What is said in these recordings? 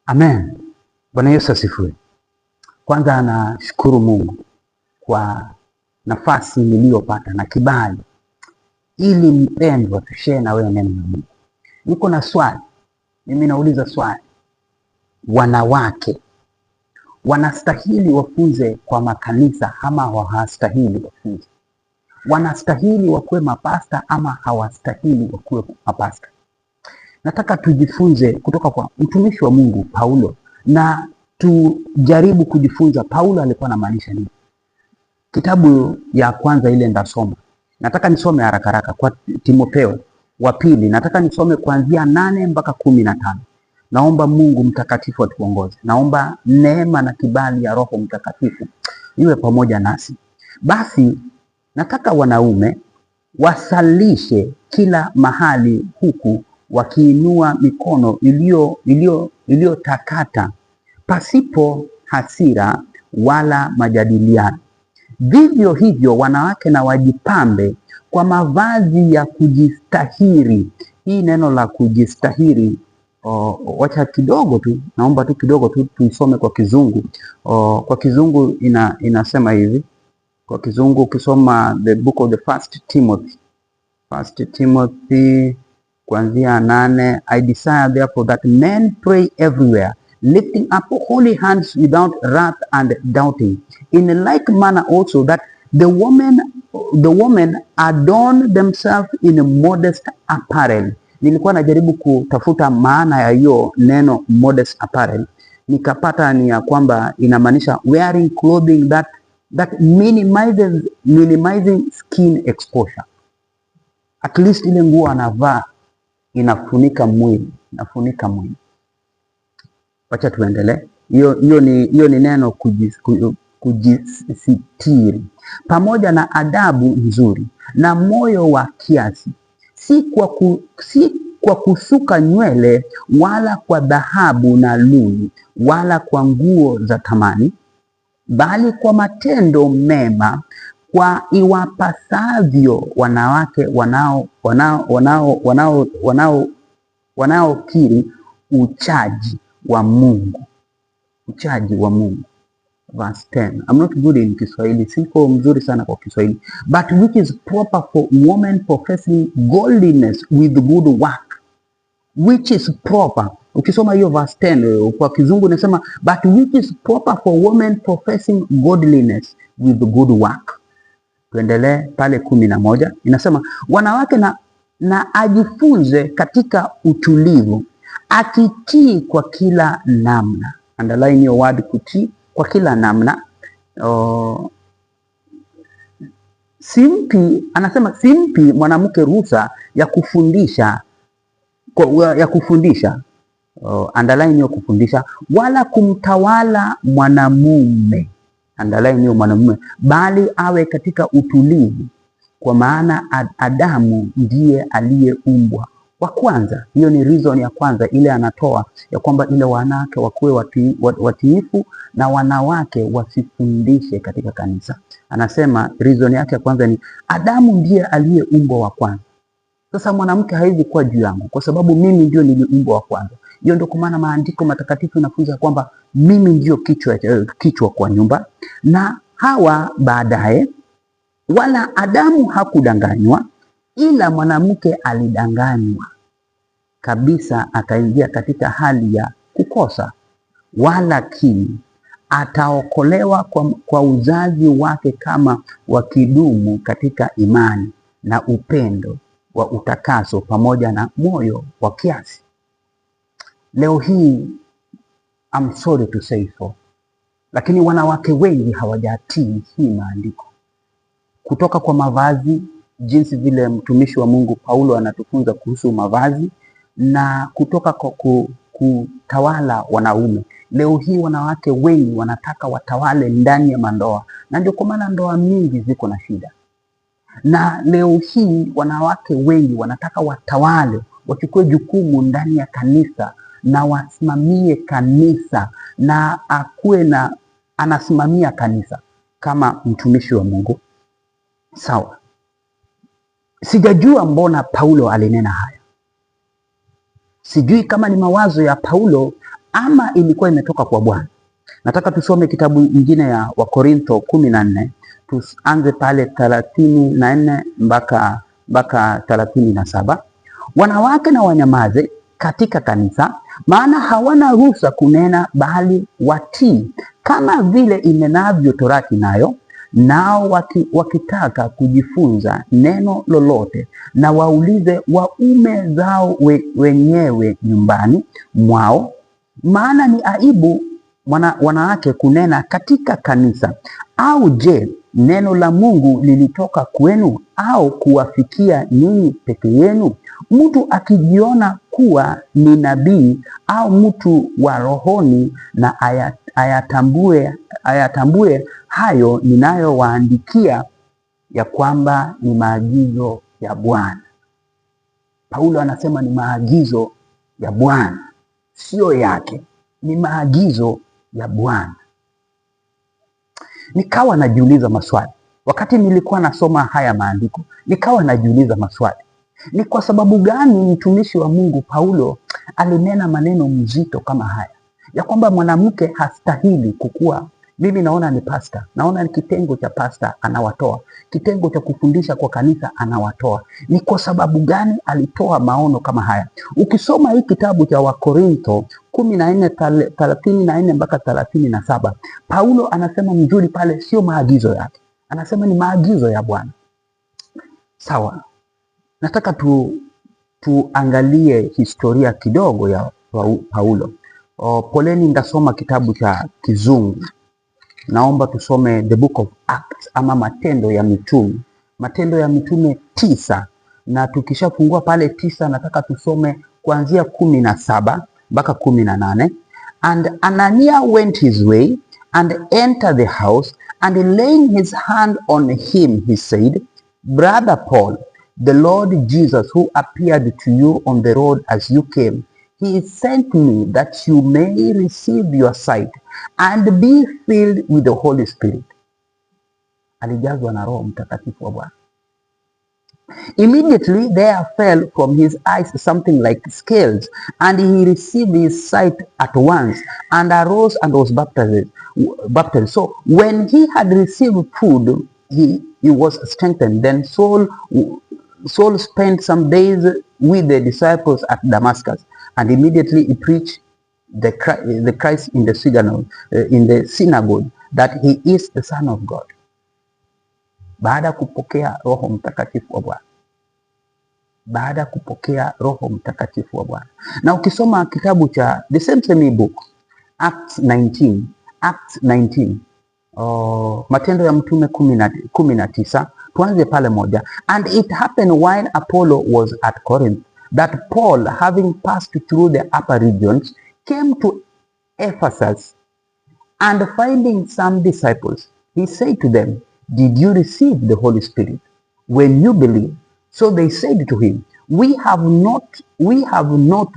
Amen. Bwana Yesu asifiwe. Kwanza nashukuru Mungu kwa nafasi niliyopata na kibali ili mpendwa tushare na wewe neno la Mungu. Niko na swali. Mimi nauliza swali. Wanawake wanastahili wafunze kwa makanisa ama hawastahili wafunze? Wanastahili wakuwe mapasta ama hawastahili wakuwe mapasta? Nataka tujifunze kutoka kwa mtumishi wa Mungu Paulo na tujaribu kujifunza Paulo alikuwa anamaanisha nini. Kitabu ya kwanza ile ndasoma. Nataka nisome haraka haraka kwa Timotheo wa pili. Nataka nisome kuanzia 8 mpaka 15. Naomba Mungu mtakatifu atuongoze. Naomba neema na kibali ya Roho Mtakatifu iwe pamoja nasi. Basi nataka wanaume wasalishe kila mahali, huku wakiinua mikono iliyotakata, pasipo hasira wala majadiliano. Vivyo hivyo wanawake na wajipambe kwa mavazi ya kujistahiri. Hii neno la kujistahiri, wacha kidogo tu, naomba tu kidogo tu tuisome kwa Kizungu. Kwa Kizungu inasema hivi. Kwa Kizungu ukisoma the book of the First Timothy kuanzia 8, I desire therefore that men pray everywhere, lifting up holy hands without wrath and doubting. In a like manner also that the women adorn themselves in a modest apparel. Nilikuwa najaribu kutafuta maana ya hiyo neno modest apparel, nikapata ni ya kwamba inamaanisha wearing clothing that minimizing skin exposure. At least ile nguo anavaa inafunika mwili. Wacha tuendelee. Hiyo ni neno kujisitiri, pamoja na adabu nzuri na moyo wa kiasi, si kwa kusuka nywele wala kwa dhahabu na lulu wala kwa nguo za thamani, bali kwa matendo mema, kwa iwapasavyo wanawake wanaokiri uchaji wa Mungu. Verse 10. I'm not good in Kiswahili. Siko mzuri sana kwa Kiswahili. But which is proper for women professing godliness with good work. Which is proper. Ukisoma hiyo verse 10 kwa Kizungu inasema but which is proper for women professing godliness with good work. Tuendelee pale 11. Inasema wanawake na ajifunze katika utulivu, akitii kwa kila namna. Underline your word, kutii kwa kila namna. Simpi mwanamke ruhusa ya kufundisha. Underline hiyo kufundisha, wala kumtawala mwanamume. Underline hiyo mwanamume, bali awe katika utulivu, kwa maana Adamu ndiye aliyeumbwa wa kwanza. Hiyo ni reason ya kwanza ile anatoa ya kwamba ile wanawake wakuwe watiifu na wanawake wasifundishe katika kanisa. Anasema reason yake ya kwanza ni Adamu ndiye aliyeumbwa wa kwanza. Sasa mwanamke haizi kuwa juu yangu kwa sababu mimi ndio niliumbwa wa kwanza. Hiyo ndio kwa maana maandiko matakatifu yanafunza kwamba mimi ndio kichwa kwa nyumba, na Hawa baadaye. Wala Adamu hakudanganywa, ila mwanamke alidanganywa kabisa, akaingia katika hali ya kukosa. Walakini ataokolewa kwa uzazi wake kama wakidumu katika imani na upendo wa utakaso, pamoja na moyo wa kiasi. Leo hii, I'm sorry to say so, lakini wanawake wengi hawajatii hii maandiko. Kutoka kwa mavazi, jinsi vile mtumishi wa Mungu Paulo anatufunza kuhusu mavazi, na kutoka kwa kutawala wanaume. Leo hii wanawake wengi wanataka watawale ndani ya mandoa, na ndio kwa maana ndoa mingi ziko na shida. Na leo hii wanawake wengi wanataka watawale, wachukue jukumu ndani ya kanisa na wasimamie kanisa, na anasimamia kanisa kama mtumishi wa Mungu. Sawa. Sijajua mbona Paulo alinena haya. Sijui kama ni mawazo ya Paulo ama ilikuwa imetoka kwa Bwana? Nataka tusome kitabu ingine ya Wakorintho 14, tuanze pale 34 mpaka 37. Wanawake na wanyamaze katika kanisa, maana hawana ruhusa kunena, bali watii, kama vile inenavyo torati nayo. Nao wakitaka kujifunza neno lolote, na waulize waume zao wenyewe nyumbani mwao, maana ni aibu wanawake kunena katika kanisa. Au je, neno la Mungu lilitoka kwenu, au kuwafikia ninyi peke yenu? Mtu akijiona kuwa ni nabii au mtu wa rohoni, na ayatambue hayo ninayowaandikia, ya kwamba ni maagizo ya Bwana. Paulo anasema ni maagizo ya Bwana, sio yake, ni maagizo ya Bwana. Nikawa najiuliza maswali wakati nilikuwa nasoma haya maandiko, nikawa najiuliza maswali. Ni kwa sababu gani mtumishi wa Mungu Paulo alinena maneno mzito kama haya, ya kwamba mwanamke hastahili kukua? Mimi naona ni pasta, naona ni kitengo cha pasta anawatoa, kitengo cha kufundisha kwa kanisa anawatoa. Ni kwa sababu gani alitoa maono kama haya? Ukisoma hii kitabu cha Wakorintho 14:34 mpaka 37, Paulo anasema mzuri pale, sio maagizo yake, anasema ni maagizo ya Bwana. Sawa, nataka tuangalie historia kidogo ya Paulo. Poleni, ndasoma kitabu cha Kizungu. Naomba tusome the book of Acts, ama Matendo ya Mitume, Matendo ya Mitume 9, na tukishafungua pale 9 nataka tusome kuanzia 17 mpaka 18. And Anania went his way and entered the house, and laying his hand on him, he said, Brother Paul, the Lord Jesus, who appeared to you on the road as you came, he sent me that you may receive your sight and be filled with the Holy Spirit. Alijazwa na Roho Mtakatifu wa Bwana. Immediately there fell from his eyes something like scales, and he received his sight at once, and arose and was baptized. So when he had received food, he was strengthened. Then Saul spent some days with the disciples at Damascus, and immediately he preached the Christ in the synagogue, that he is the Son of God. Baada kupokea Roho Mtakatifu wa Bwana, baada kupokea Roho Mtakatifu wa Bwana. Na ukisoma kitabu cha the same book Acts 19, Matendo ya Mtume 19, tuanze pale moja. And it happened while Apollo was at Corinth, that Paul, having passed through the upper regions, came to Ephesus, and finding some disciples, he said to them, Did you receive the Holy Spirit when you believed? So they said to him, We have not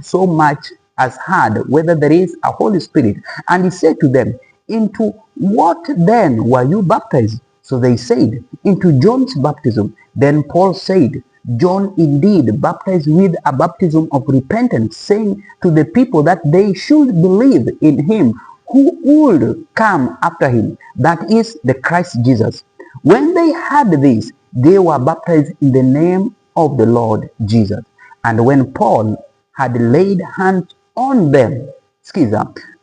so much as heard whether there is a Holy Spirit. And he said to them, Into what then were you baptized? So they said, Into John's baptism. Then Paul said, John indeed baptized with a baptism of repentance, saying to the people that they should believe in him who would come after him, that is the Christ Jesus. When they heard this, they were baptized in the name of the Lord Jesus. And when Paul had laid hands on them,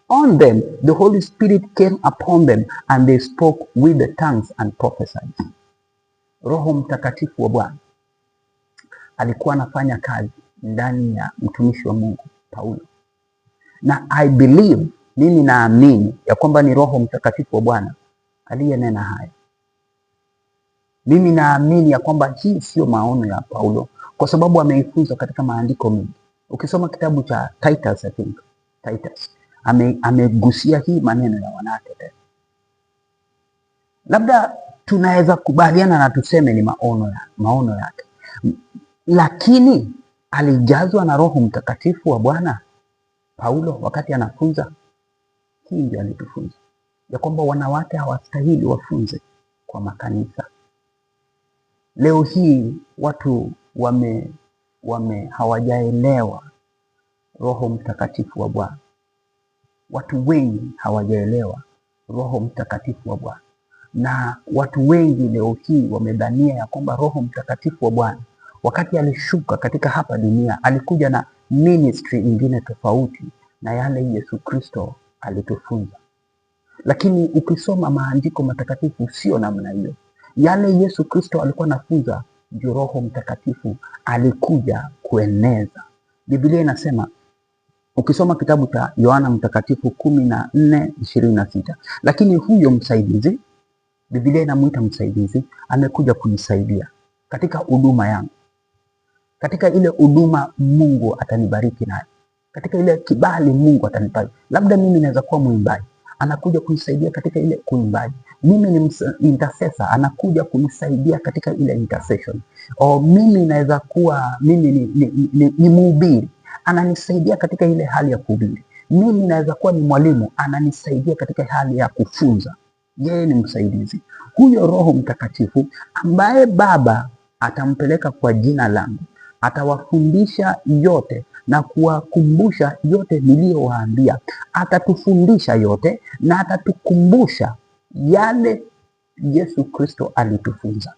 the Holy Spirit came upon them, and they spoke with the tongues and prophesied. Roho Mtakatifu wa Bwana alikuwa anafanya kazi ndani ya mtumishi wa Mungu Paulo. Na I believe, mimi naamini ya kwamba ni Roho Mtakatifu wa Bwana aliyenena haya. Mimi naamini ya kwamba hii sio maono ya Paulo, kwa sababu ameifunza katika maandiko mengi. Ukisoma kitabu cha Titus, amegusia hii maneno ya wanawake tena. Labda tunaweza kubaliana na tuseme ni maono yake. Lakini alijazwa na Roho Mtakatifu wa Bwana Paulo wakati anafunza? Hii ndio alitufunza ya kwamba wanawake hawastahili wafunze kwa makanisa. Leo hii watu hawajaelewa Roho Mtakatifu wa Bwana. Watu wengi hawajaelewa Roho Mtakatifu wa Bwana, na watu wengi leo hii wamedhania ya kwamba Roho Mtakatifu wa Bwana wakati alishuka katika hapa dunia alikuja na ministry nyingine tofauti na yale Yesu Kristo alitufunza. Lakini ukisoma maandiko matakatifu sio namna hiyo. Yale Yesu Kristo alikuwa anafunza ndio Roho Mtakatifu alikuja kueneza. Biblia inasema, ukisoma kitabu cha Yohana Mtakatifu 14:26, lakini huyo msaidizi, Biblia inamuita msaidizi, amekuja kunisaidia katika huduma yangu, katika ile huduma Mungu atanibariki nayo, katika ile kibali Mungu atanipa. Labda mimi naweza kuwa mwimbaji, anakuja kunisaidia katika ile kuimbaji. Mimi ni intercessor, anakuja kunisaidia katika ile intercession. O, mimi naweza kuwa ni mhubiri, ananisaidia katika ile hali ya kuhubiri. Mimi naweza kuwa ni mwalimu, ananisaidia katika hali ya kufunza. Yeye ni msaidizi. Huyo Roho Mtakatifu ambaye Baba atampeleka kwa jina langu, atawafundisha yote na kuwakumbusha yote niliyowaambia. Atatufundisha yote na atatukumbusha yale Yesu Kristo alitufunza.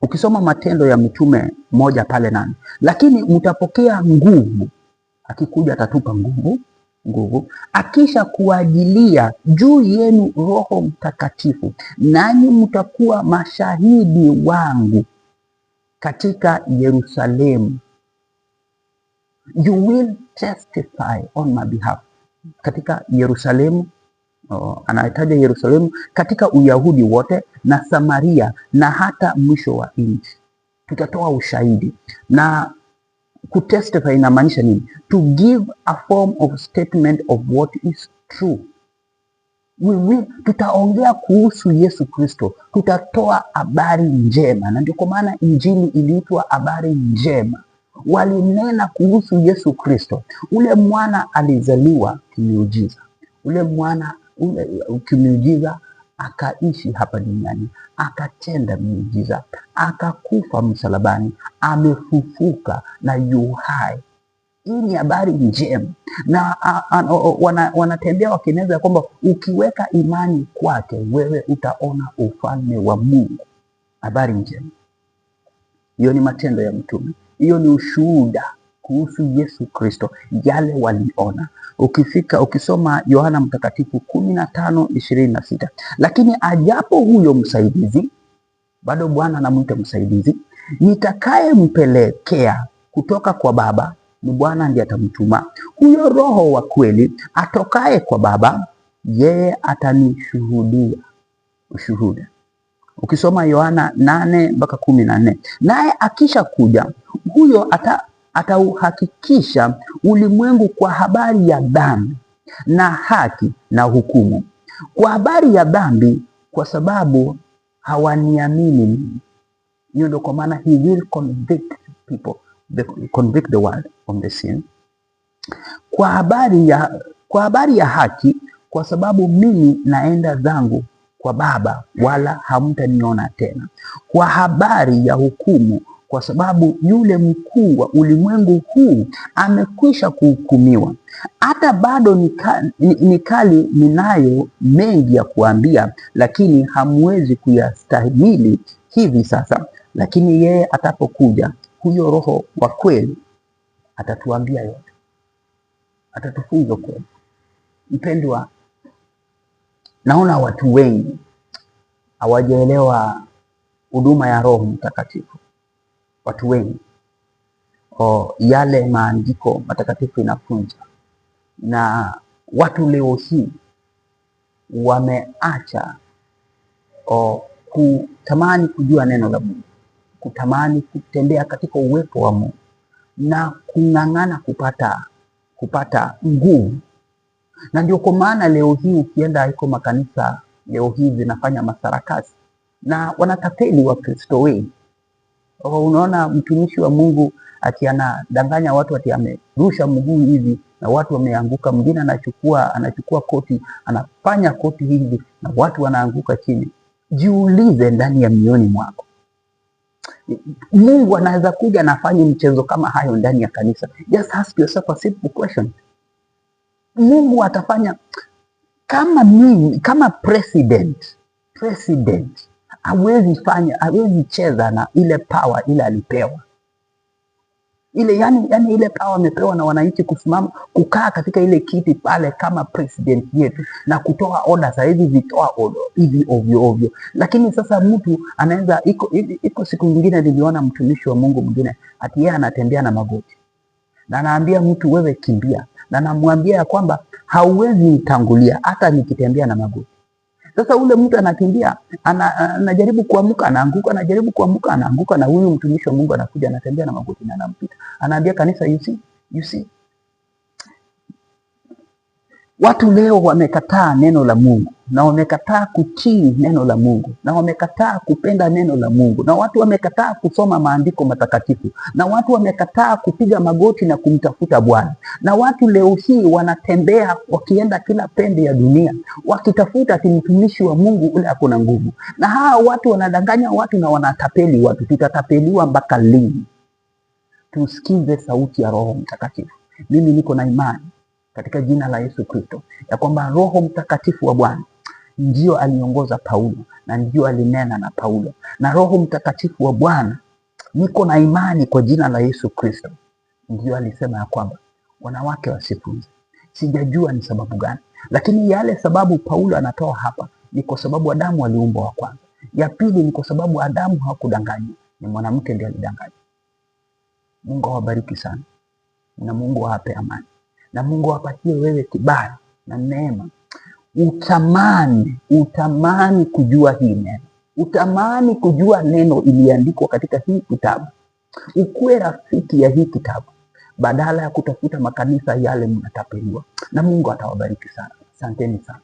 Ukisoma Matendo ya Mitume 1:8, lakini mtapokea nguvu, akikuja atatupa nguvu, akisha kuajilia juu yenu Roho Mtakatifu, nanyi mtakuwa mashahidi wangu katika Yerusalemu. You will testify on my behalf. Katika Yerusalemu, anahitaja Yerusalemu, katika Uyahudi wote na Samaria na hata mwisho wa nchi. Tutatoa ushahidi. Na kutestify inamaanisha nini? To give a form of statement of what is true. Tutaongea kuhusu Yesu Kristo, tutatoa habari njema, na ndio kwa maana injili iliitwa habari njema. Walinena kuhusu Yesu Kristo. Ule mwana alizaliwa kimiujiza, ule mwana kimiujiza akaishi hapa duniani, akatenda miujiza, akakufa msalabani, amefufuka na yu hai. Hii ni habari njema, na wanatembea wakieleza ya kwamba ukiweka imani kwake wewe utaona ufalme wa Mungu. Habari njema hiyo ni Matendo ya Mitume, hiyo ni ushuhuda kuhusu Yesu Kristo, yale waliona. Ukisoma Yohana Mtakatifu 15:26, lakini ajapo huyo msaidizi, bado Bwana anamuita msaidizi, nitakayempelekea kutoka kwa Baba, ni Bwana ndiye atamtuma, huyo Roho wa kweli atokaye kwa Baba, yeye atanishuhudia. Ushuhuda. Ukisoma Yohana 8:14, naye akisha kuja huyo atauhakikisha ulimwengu kwa habari ya dhambi na haki na hukumu. Kwa habari ya dhambi, kwa sababu hawaniamini mimi. Hiyo ndio kwa maana he will convict people, convict the world of the sin. Kwa habari ya haki, kwa sababu mimi naenda zangu kwa Baba, wala hamtaniona tena. Kwa habari ya hukumu, kwa sababu yule mkuu wa ulimwengu huu amekwisha kuhukumiwa. Hata bado nikali ninayo mengi ya kuambia, lakini hamwezi kuyastahimili hivi sasa. Lakini yeye atapokuja, huyo Roho wa kweli, atatuambia yote, atatufunza kweli. Mpendwa, naona watu wengi hawajaelewa huduma ya Roho Mtakatifu. Watu wengi yale maandiko matakatifu inafunza, na watu leo hii wameacha kutamani kujua neno la Mungu, kutamani kutembea katika uwepo wa Mungu na kung'ang'ana kupata nguvu. Na ndio kwa maana leo hii ukienda iko makanisa leo hii zinafanya masarakasi na wanatapeli wa Kristo wengi. Unaona mtumishi wa Mungu ati anadanganya watu ati amerusha mguu hivi na watu wameanguka. Mwingine anachukua koti, anafanya koti hivi na watu wanaanguka chini. Jiulize ndani ya mioyoni mwako, Mungu anaweza kuja na afanye mchezo kama hayo ndani ya kanisa? Just ask yourself a simple question. Mungu atafanya kama mimi, kama president hawezi cheza na ile power ile alipewa ile, yani ile power amepewa na wananchi kusimama kukaa katika ile kiti pale kama president yetu na kutoa order. Sasa hivi vitoa order hivi ovyo ovyo, lakini sasa mtu anaweza iko siku nyingine niliona mtumishi wa Mungu mwingine ati yeye anatembea na magoti na anaambia mtu wewe kimbia, na namwambia ya kwamba hauwezi nitangulia hata nikitembea na magoti. Sasa ule mtu anakimbia, anajaribu kuamka anaanguka, anajaribu kuamka anaanguka, na huyu mtumishi wa Mungu anakuja anatembea na magoti na anampita. Anaambia kanisa, you see. Watu leo wamekataa neno la Mungu na wamekataa kutii neno la Mungu na wamekataa kupenda neno la Mungu, na watu wamekataa kusoma maandiko matakatifu, na watu wamekataa kupiga magoti na kumtafuta Bwana, na watu leo hii wanatembea wakienda kila pembe ya dunia wakitafuta ati mtumishi wa Mungu ule akona nguvu. Na hawa watu wanadanganya watu na wanatapeli watu. Tutatapeliwa mpaka lini? Tusikize sauti ya Roho Mtakatifu. Mimi niko na imani katika jina la Yesu Kristo ya kwamba Roho Mtakatifu wa Bwana ndio aliongoza Paulo na ndio alinena na Paulo, na Roho Mtakatifu wa Bwana, niko na imani kwa jina la Yesu Kristo, ndio alisema ya kwamba wanawake wasifunze. Sijajua ni sababu gani, lakini yale sababu Paulo anatoa hapa ni kwa sababu Adamu aliumbwa wa kwanza. Ya pili ni kwa sababu Adamu hakudanganywa, ni mwanamke ndiye alidanganya. Mungu awabariki sana na Mungu awape amani, na Mungu apatie wewe kibali na neema. Utamani kujua hii neno, utamani kujua neno iliandikwa katika hii kitabu, ukuwe rafiki ya hii kitabu badala ya kutafuta makanisa yale mnatapeliwa. Na Mungu atawabariki sana. Asanteni sana.